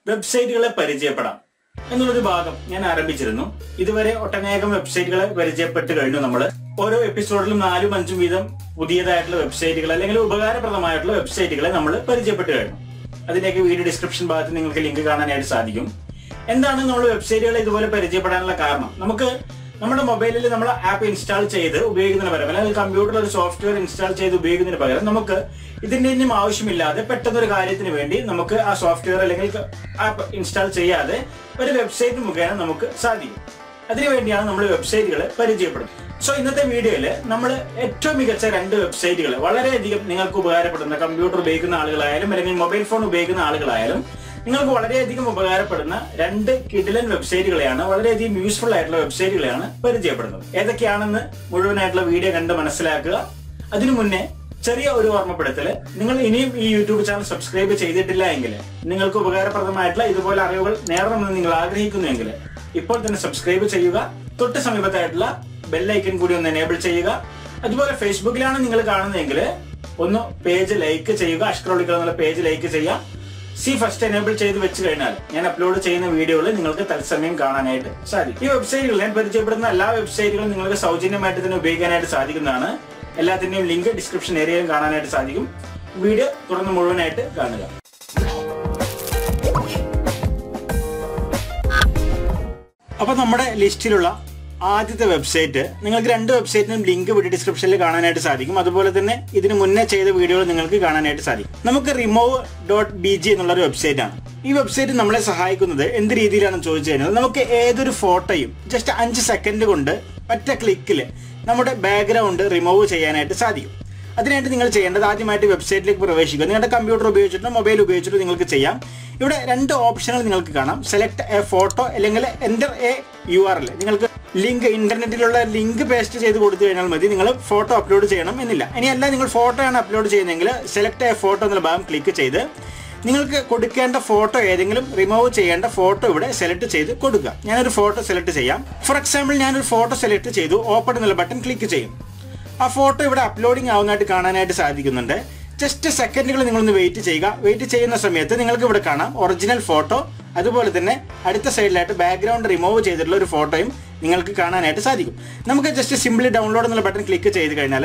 വെബ്സൈറ്റുകളെ പരിചയപ്പെടാം എന്നുള്ളൊരു ഭാഗം ഞാൻ ആരംഭിച്ചിരുന്നു. ഇതുവരെ ഒട്ടനേകം വെബ്സൈറ്റുകളെ പരിചയപ്പെട്ട് കഴിഞ്ഞു. നമ്മൾ ഓരോ എപ്പിസോഡിലും 4ഉം 5ഉം വീതം പുതിയതായിട്ടുള്ള വെബ്സൈറ്റുകൾ അല്ലെങ്കിൽ ഉപകാരപ്രദമായിട്ടുള്ള വെബ്സൈറ്റുകളെ നമ്മൾ പരിചയപ്പെട്ട് കഴിഞ്ഞു. അതിന്റെയൊക്കെ വീഡിയോ ഡിസ്ക്രിപ്ഷൻ ഭാഗത്ത് നിങ്ങൾക്ക് ലിങ്ക് കാണാനായിട്ട് സാധിക്കും. എന്താണ് നമ്മൾ വെബ്സൈറ്റുകളെ ഇതുപോലെ പരിചയപ്പെടാനുള്ള കാരണം? നമുക്ക് നമ്മുടെ മൊബൈലിൽ നമ്മൾ ആപ്പ് ഇൻസ്റ്റാൾ ചെയ്ത് ഉപയോഗിക്കുന്നതിന് പകരം അല്ലെങ്കിൽ കമ്പ്യൂട്ടറിൽ ഒരു സോഫ്റ്റ്വെയർ ഇൻസ്റ്റാൾ ചെയ്ത് ഉപയോഗിക്കുന്നതിന് പകരം നമുക്ക് ഇതിന്റെ ഒന്നും ആവശ്യമില്ലാതെ പെട്ടെന്നൊരു കാര്യത്തിന് വേണ്ടി നമുക്ക് ആ സോഫ്റ്റ്വെയർ അല്ലെങ്കിൽ ആപ്പ് ഇൻസ്റ്റാൾ ചെയ്യാതെ ഒരു വെബ്സൈറ്റ് മുഖേന നമുക്ക് സാധിക്കും. അതിനുവേണ്ടിയാണ് നമ്മൾ വെബ്സൈറ്റുകളെ പരിചയപ്പെടുന്നത്. സോ ഇന്നത്തെ വീഡിയോയിൽ നമ്മൾ ഏറ്റവും മികച്ച 2 വെബ്സൈറ്റുകൾ, വളരെയധികം നിങ്ങൾക്ക് ഉപകാരപ്പെടുന്ന, കമ്പ്യൂട്ടർ ഉപയോഗിക്കുന്ന ആളുകളായാലും അല്ലെങ്കിൽ മൊബൈൽ ഫോൺ ഉപയോഗിക്കുന്ന ആളുകളായാലും നിങ്ങൾക്ക് വളരെയധികം ഉപകാരപ്പെടുന്ന 2 കിടിലൻ വെബ്സൈറ്റുകളെയാണ്, വളരെയധികം യൂസ്ഫുൾ ആയിട്ടുള്ള വെബ്സൈറ്റുകളെയാണ് പരിചയപ്പെടുന്നത്. ഏതൊക്കെയാണെന്ന് മുഴുവനായിട്ടുള്ള വീഡിയോ കണ്ട് മനസ്സിലാക്കുക. അതിനു മുന്നേ ചെറിയ ഒരു ഓർമ്മപ്പെടുത്തല്, നിങ്ങൾ ഇനിയും ഈ യൂട്യൂബ് ചാനൽ സബ്സ്ക്രൈബ് ചെയ്തിട്ടില്ല എങ്കിൽ, നിങ്ങൾക്ക് ഉപകാരപ്രദമായിട്ടുള്ള ഇതുപോലെ അറിവുകൾ നേടണമെന്ന് നിങ്ങൾ ആഗ്രഹിക്കുന്നുവെങ്കിൽ ഇപ്പോൾ തന്നെ സബ്സ്ക്രൈബ് ചെയ്യുക. തൊട്ട് സമീപത്തായിട്ടുള്ള ബെല്ലൈക്കൻ കൂടി ഒന്ന് എനേബിൾ ചെയ്യുക. അതുപോലെ ഫേസ്ബുക്കിലാണ് നിങ്ങൾ കാണുന്നതെങ്കിൽ ഒന്ന് പേജ് ലൈക്ക് ചെയ്യുക. അഷ്കറോളിക്കൽ എന്നുള്ള പേജ് ലൈക്ക് ചെയ്യാം. ഫസ്റ്റ് എനേബിൾ ചെയ്ത് വെച്ച് കഴിഞ്ഞാൽ ഞാൻ അപ്ലോഡ് ചെയ്യുന്ന വീഡിയോകൾ നിങ്ങൾക്ക് തത്സമയം കാണാനായിട്ട് സാധിക്കും. ഈ വെബ്സൈറ്റുകൾ ഞാൻ പരിചയപ്പെടുന്ന എല്ലാ വെബ്സൈറ്റുകളും നിങ്ങൾക്ക് സൗജന്യമായിട്ട് തന്നെ ഉപയോഗിക്കാനായിട്ട് സാധിക്കുന്നതാണ്. എല്ലാത്തിന്റെയും ലിങ്ക് ഡിസ്ക്രിപ്ഷൻ ഏരിയയിൽ കാണാനായിട്ട് സാധിക്കും. വീഡിയോ തുടർന്ന് മുഴുവനായിട്ട് കാണുക. അപ്പൊ നമ്മുടെ ലിസ്റ്റിലുള്ള ആദ്യത്തെ വെബ്സൈറ്റ്, നിങ്ങൾക്ക് 2 വെബ്സൈറ്റിനും ലിങ്ക് വീഡിയോ ഡിസ്ക്രിപ്ഷനിൽ കാണാനായിട്ട് സാധിക്കും. അതുപോലെ തന്നെ ഇതിന് മുന്നേ ചെയ്ത വീഡിയോകൾ നിങ്ങൾക്ക് കാണാനായിട്ട് സാധിക്കും. നമുക്ക് remove.bg എന്നുള്ളൊരു വെബ്സൈറ്റ് ആണ്. ഈ വെബ്സൈറ്റ് നമ്മളെ സഹായിക്കുന്നത് എന്ത് രീതിയിലാണെന്ന് ചോദിച്ചു കഴിഞ്ഞാൽ, നമുക്ക് ഏതൊരു ഫോട്ടോയും ജസ്റ്റ് 5 സെക്കൻഡ് കൊണ്ട് ഒറ്റ ക്ലിക്കിൽ നമ്മുടെ ബാക്ക്ഗ്രൗണ്ട് റിമൂവ് ചെയ്യാനായിട്ട് സാധിക്കും. അതിനായിട്ട് നിങ്ങൾ ചെയ്യേണ്ടത്, ആദ്യമായിട്ട് വെബ്സൈറ്റിലേക്ക് പ്രവേശിക്കുക. നിങ്ങളുടെ കമ്പ്യൂട്ടർ ഉപയോഗിച്ചിട്ടോ മൊബൈൽ ഉപയോഗിച്ചിട്ടോ നിങ്ങൾക്ക് ചെയ്യാം. ഇവിടെ 2 ഓപ്ഷനുകൾ നിങ്ങൾക്ക് കാണാം. സെലക്ട് എ ഫോട്ടോ അല്ലെങ്കിൽ എൻ്റർ എ URL. നിങ്ങൾക്ക് ലിങ്ക്, ഇന്റർനെറ്റിലുള്ള ലിങ്ക് പേസ്റ്റ് ചെയ്ത് കൊടുത്തു കഴിഞ്ഞാൽ മതി. നിങ്ങൾ ഫോട്ടോ അപ്ലോഡ് ചെയ്യണം എന്നില്ല. ഇനിയല്ല, നിങ്ങൾ ഫോട്ടോയാണ് അപ്ലോഡ് ചെയ്യുന്നതെങ്കിൽ സെലക്ട് എ ഫോട്ടോ എന്നുള്ള ഭാഗം ക്ലിക്ക് ചെയ്ത് നിങ്ങൾക്ക് കൊടുക്കേണ്ട ഫോട്ടോ, ഏതെങ്കിലും റിമൂവ് ചെയ്യേണ്ട ഫോട്ടോ ഇവിടെ സെലക്ട് ചെയ്ത് കൊടുക്കുക. ഞാനൊരു ഫോട്ടോ സെലക്ട് ചെയ്യാം. ഫോർ എക്സാമ്പിൾ ഞാനൊരു ഫോട്ടോ സെലക്ട് ചെയ്തു. ഓപ്പൺ എന്നുള്ള ബട്ടൺ ക്ലിക്ക് ചെയ്യും. ആ ഫോട്ടോ ഇവിടെ അപ്ലോഡിംഗ് ആവുന്നതായിട്ട് കാണാനായിട്ട് സാധിക്കുന്നുണ്ട്. ജസ്റ്റ് സെക്കൻഡുകൾ നിങ്ങളൊന്ന് വെയിറ്റ് ചെയ്യുക. വെയിറ്റ് ചെയ്യുന്ന സമയത്ത് നിങ്ങൾക്ക് ഇവിടെ കാണാം ഒറിജിനൽ ഫോട്ടോ, അതുപോലെ തന്നെ അടുത്ത സൈഡിലായിട്ട് ബാക്ക്ഗ്രൗണ്ട് റിമൂവ് ചെയ്തിട്ടുള്ള ഒരു ഫോട്ടോയും നിങ്ങൾക്ക് കാണാനായിട്ട് സാധിക്കും. നമുക്ക് ജസ്റ്റ് സിംപ്ലി ഡൗൺലോഡ് എന്നുള്ള ബട്ടൺ ക്ലിക്ക് ചെയ്ത് കഴിഞ്ഞാൽ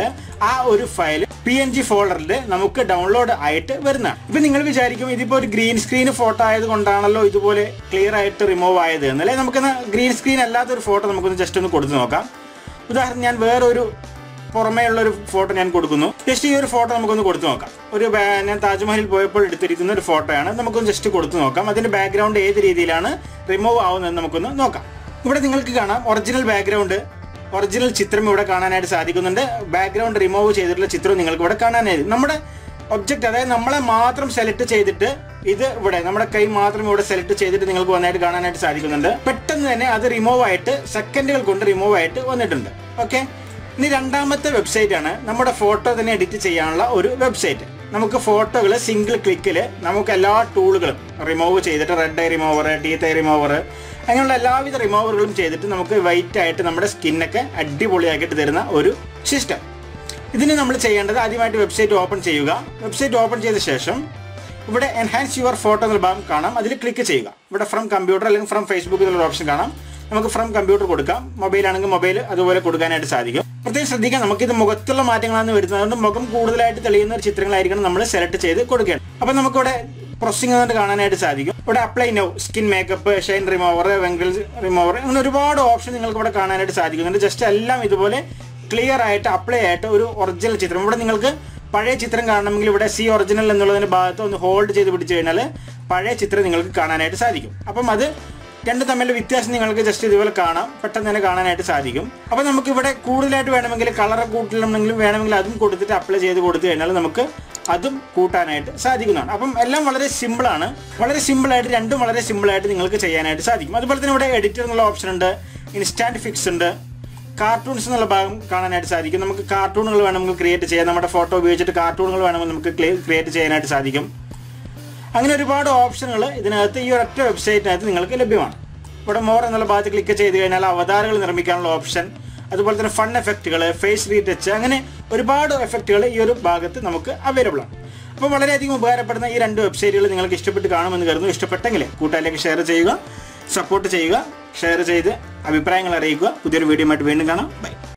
ആ ഒരു ഫയൽ PNG ഫോൾഡറിൽ നമുക്ക് ഡൗൺലോഡ് ആയിട്ട് വരുന്നതാണ്. ഇപ്പൊ നിങ്ങൾ വിചാരിക്കും ഇതിപ്പോ ഒരു ഗ്രീൻ സ്ക്രീൻ ഫോട്ടോ ആയതുകൊണ്ടാണല്ലോ ഇതുപോലെ ക്ലിയർ ആയിട്ട് റിമൂവ് ആയത് എന്നല്ലേ. നമുക്കൊന്ന് ഗ്രീൻ സ്ക്രീൻ അല്ലാത്തൊരു ഫോട്ടോ നമുക്കൊന്ന് ജസ്റ്റ് ഒന്ന് കൊടുത്തു നോക്കാം. ഉദാഹരണം, ഞാൻ വേറൊരു പുറമേ ഉള്ള ഒരു ഫോട്ടോ ഞാൻ കൊടുക്കുന്നു. ജസ്റ്റ് ഈ ഒരു ഫോട്ടോ നമുക്കൊന്ന് കൊടുത്തു നോക്കാം. ഞാൻ താജ്മഹലിൽ പോയപ്പോൾ എടുത്തിരിക്കുന്ന ഒരു ഫോട്ടോയാണ്. നമുക്കൊന്ന് ജസ്റ്റ് കൊടുത്തു നോക്കാം. അതിന്റെ ബാക്ക്ഗ്രൗണ്ട് ഏത് രീതിയിലാണ് റിമൂവ് ആവുന്നത് നമുക്കൊന്ന് നോക്കാം. ഇവിടെ നിങ്ങൾക്ക് കാണാം ഒറിജിനൽ ബാക്ക്ഗ്രൗണ്ട്, ഒറിജിനൽ ചിത്രം ഇവിടെ കാണാനായിട്ട് സാധിക്കുന്നുണ്ട്. ബാക്ക്ഗ്രൗണ്ട് റിമൂവ് ചെയ്തിട്ടുള്ള ചിത്രം നിങ്ങൾക്ക് ഇവിടെ കാണാനായിട്ട്, നമ്മുടെ ഒബ്ജക്റ്റ്, അതായത് നമ്മളെ മാത്രം സെലക്ട് ചെയ്തിട്ട് ഇത് ഇവിടെ നമ്മുടെ കൈ മാത്രം ഇവിടെ സെലക്ട് ചെയ്തിട്ട് നിങ്ങൾക്ക് വന്നായിട്ട് കാണാനായിട്ട് സാധിക്കുന്നുണ്ട്. പെട്ടെന്ന് തന്നെ അത് റിമൂവ് ആയിട്ട് സെക്കൻഡുകൾ കൊണ്ട് റിമൂവ് ആയിട്ട് വന്നിട്ടുണ്ട്. ഓക്കെ, ഇനി രണ്ടാമത്തെ വെബ്സൈറ്റ് ആണ് നമ്മുടെ ഫോട്ടോ തന്നെ എഡിറ്റ് ചെയ്യാനുള്ള ഒരു വെബ്സൈറ്റ്. നമുക്ക് ഫോട്ടോകൾ സിംഗിൾ ക്ലിക്കിൽ നമുക്ക് എല്ലാ ടൂളുകളും റിമൂവ് ചെയ്തിട്ട്, red I remover, teeth I remover, അങ്ങനെയുള്ള എല്ലാവിധ റിമൂവറുകളും ചെയ്തിട്ട് നമുക്ക് വൈറ്റ് ആയിട്ട് നമ്മുടെ സ്കിന്നൊക്കെ അടിപൊളിയാക്കിയിട്ട് തരുന്ന ഒരു സിസ്റ്റം. ഇതിന് നമ്മൾ ചെയ്യേണ്ടത്, ആദ്യമായിട്ട് വെബ്സൈറ്റ് ഓപ്പൺ ചെയ്യുക. വെബ്സൈറ്റ് ഓപ്പൺ ചെയ്ത ശേഷം ഇവിടെ എൻഹാൻസ് യുവർ ഫോട്ടോ എന്നുള്ള ഭാഗം കാണാം. അതിൽ ക്ലിക്ക് ചെയ്യുക. ഇവിടെ ഫ്രം കമ്പ്യൂട്ടർ അല്ലെങ്കിൽ ഫ്രം ഫേസ്ബുക്ക് എന്നുള്ള ഓപ്ഷൻ കാണാം. നമുക്ക് ഫ്രം കമ്പ്യൂട്ടർ കൊടുക്കാം. മൊബൈൽ ആണെങ്കിൽ മൊബൈൽ അതുപോലെ കൊടുക്കാനായിട്ട് സാധിക്കും. പ്രത്യേകം ശ്രദ്ധിക്കാം, നമുക്കിത് മുഖത്തുള്ള മാറ്റങ്ങളാണ് വരുന്നത്. അതുകൊണ്ട് മുഖം കൂടുതലായിട്ട് തെളിയുന്ന ഒരു ചിത്രങ്ങളായിരിക്കണം നമ്മൾ സെലക്ട് ചെയ്ത് കൊടുക്കേണ്ടത്. അപ്പം നമുക്കിവിടെ പ്രോസസ്സിംഗ് എന്നിട്ട് കാണാനായിട്ട് സാധിക്കും. ഇവിടെ apply now, skin makeup, shine remover, wrinkle remover, അങ്ങനെ ഒരുപാട് ഓപ്ഷൻ നിങ്ങൾക്ക് ഇവിടെ കാണാനായിട്ട് സാധിക്കുന്നുണ്ട്. ജസ്റ്റ് എല്ലാം ഇതുപോലെ ക്ലിയർ ആയിട്ട് അപ്ലൈ ആയിട്ട് ഒരു ഒറിജിനൽ ചിത്രം. ഇവിടെ നിങ്ങൾക്ക് പഴയ ചിത്രം കാണണമെങ്കിൽ ഇവിടെ സി ഒറിജിനൽ എന്നുള്ളതിന്റെ ഭാഗത്ത് ഒന്ന് ഹോൾഡ് ചെയ്ത് പിടിച്ചു കഴിഞ്ഞാൽ പഴയ ചിത്രം നിങ്ങൾക്ക് കാണാനായിട്ട് സാധിക്കും. അപ്പം അത് രണ്ടും തമ്മിലുള്ള വ്യത്യാസം നിങ്ങൾക്ക് ജസ്റ്റ് ഇതുപോലെ കാണാം, പെട്ടെന്ന് തന്നെ കാണാനായിട്ട് സാധിക്കും. അപ്പം നമുക്ക് ഇവിടെ കൂടുതലായിട്ട് വേണമെങ്കിൽ കളർ കൂട്ടണമെങ്കിലും വേണമെങ്കിൽ അതും കൊടുത്തിട്ട് അപ്ലൈ ചെയ്ത് കൊടുത്തു കഴിഞ്ഞാൽ നമുക്ക് അതും കൂട്ടാനായിട്ട് സാധിക്കുന്നതാണ്. അപ്പം എല്ലാം വളരെ സിമ്പിളാണ്. വളരെ സിമ്പിളായിട്ട്, രണ്ടും വളരെ സിമ്പിളായിട്ട് നിങ്ങൾക്ക് ചെയ്യാനായിട്ട് സാധിക്കും. അതുപോലെ തന്നെ ഇവിടെ എഡിറ്റർ എന്നുള്ള ഓപ്ഷൻ ഉണ്ട്, ഇൻസ്റ്റാന്റ് ഫിക്സ് ഉണ്ട്, കാർട്ടൂൺസ് എന്നുള്ള ഭാഗം കാണാനായിട്ട് സാധിക്കും. നമുക്ക് കാർട്ടൂണുകൾ വേണമെങ്കിൽ ക്രിയേറ്റ് ചെയ്യാം. നമ്മുടെ ഫോട്ടോ ഉപയോഗിച്ചിട്ട് കാർട്ടൂണുകൾ വേണമെങ്കിൽ നമുക്ക് ക്രിയേറ്റ് ചെയ്യാനായിട്ട് സാധിക്കും. അങ്ങനെ ഒരുപാട് ഓപ്ഷനുകൾ ഇതിനകത്ത് ഈ ഒരൊറ്റ വെബ്സൈറ്റിനകത്ത് നിങ്ങൾക്ക് ലഭ്യമാണ്. ഇവിടെ മോർ എന്നുള്ള ഭാഗത്ത് ക്ലിക്ക് ചെയ്ത് കഴിഞ്ഞാൽ അവതാരങ്ങൾ നിർമ്മിക്കാനുള്ള ഓപ്ഷൻ, അതുപോലെ തന്നെ ഫൺ എഫക്റ്റുകൾ, ഫേസ് റീടച്ച്, അങ്ങനെ ഒരുപാട് എഫക്റ്റുകൾ ഈ ഒരു ഭാഗത്ത് നമുക്ക് അവൈലബിൾ ആണ്. അപ്പോൾ വളരെയധികം ഉപകാരപ്പെടുന്ന ഈ 2 വെബ്സൈറ്റുകൾ നിങ്ങൾക്ക് ഇഷ്ടപ്പെട്ട് കാണുമെന്ന് കരുതുന്നു. ഇഷ്ടപ്പെട്ടെങ്കിൽ കൂട്ടുകാരിലേക്ക് ഷെയർ ചെയ്യുക, സപ്പോർട്ട് ചെയ്യുക, ഷെയർ ചെയ്ത് അഭിപ്രായങ്ങൾ അറിയിക്കുക. പുതിയൊരു വീഡിയോ ആയിട്ട് വീണ്ടും കാണാം. ബൈ.